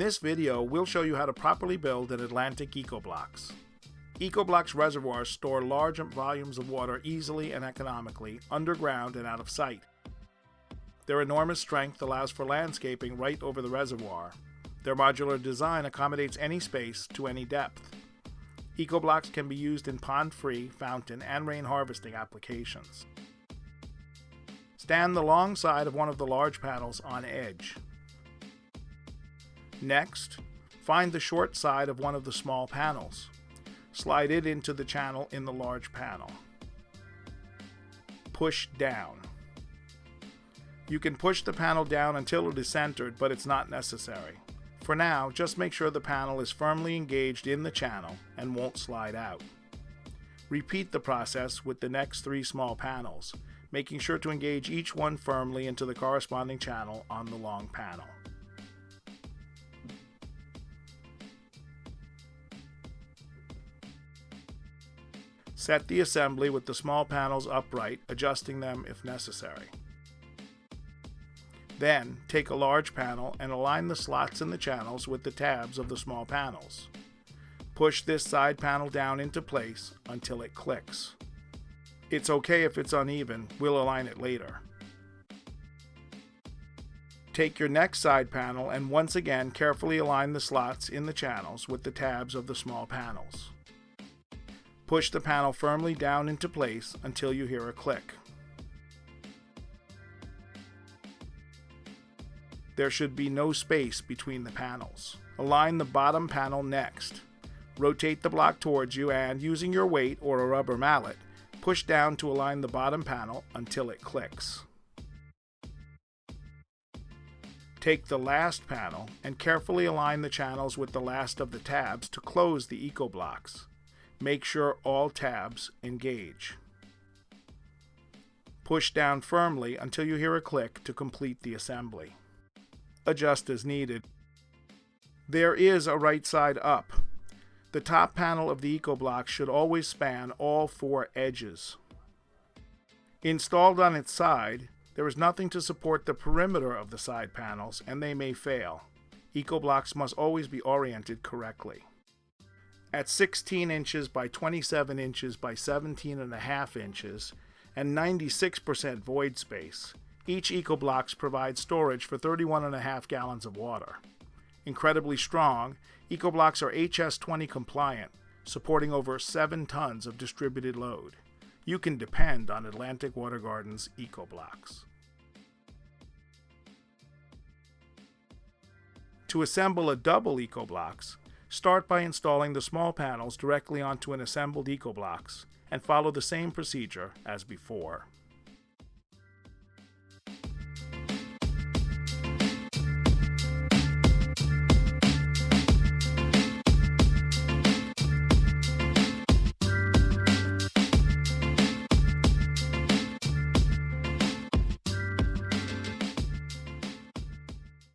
this video, we'll show you how to properly build an Atlantic EcoBlox. EcoBlox reservoirs store large volumes of water easily and economically, underground and out of sight. Their enormous strength allows for landscaping right over the reservoir. Their modular design accommodates any space to any depth. EcoBlox can be used in pond-free, fountain, and rain harvesting applications. Stand the long side of one of the large panels on edge. Next, find the short side of one of the small panels. Slide it into the channel in the large panel. Push down. You can push the panel down until it is centered, but it's not necessary. For now, just make sure the panel is firmly engaged in the channel and won't slide out. Repeat the process with the next 3 small panels, making sure to engage each one firmly into the corresponding channel on the long panel. Set the assembly with the small panels upright, adjusting them if necessary. Then, take a large panel and align the slots in the channels with the tabs of the small panels. Push this side panel down into place until it clicks. It's okay if it's uneven, we'll align it later. Take your next side panel and once again carefully align the slots in the channels with the tabs of the small panels. Push the panel firmly down into place until you hear a click. There should be no space between the panels. Align the bottom panel next. Rotate the block towards you and, using your weight or a rubber mallet, push down to align the bottom panel until it clicks. Take the last panel and carefully align the channels with the last of the tabs to close the EcoBlox. Make sure all tabs engage. Push down firmly until you hear a click to complete the assembly. Adjust as needed. There is a right side up. The top panel of the EcoBlox should always span all 4 edges. Installed on its side, there is nothing to support the perimeter of the side panels and they may fail. EcoBlox must always be oriented correctly. At 16 inches by 27 inches by 17.5 inches and 96% void space, each EcoBlox provides storage for 31.5 gallons of water. Incredibly strong, EcoBlox are HS20 compliant, supporting over 7 tons of distributed load. You can depend on Atlantic Water Gardens EcoBlox. To assemble a double EcoBlox, start by installing the small panels directly onto an assembled EcoBlox and follow the same procedure as before.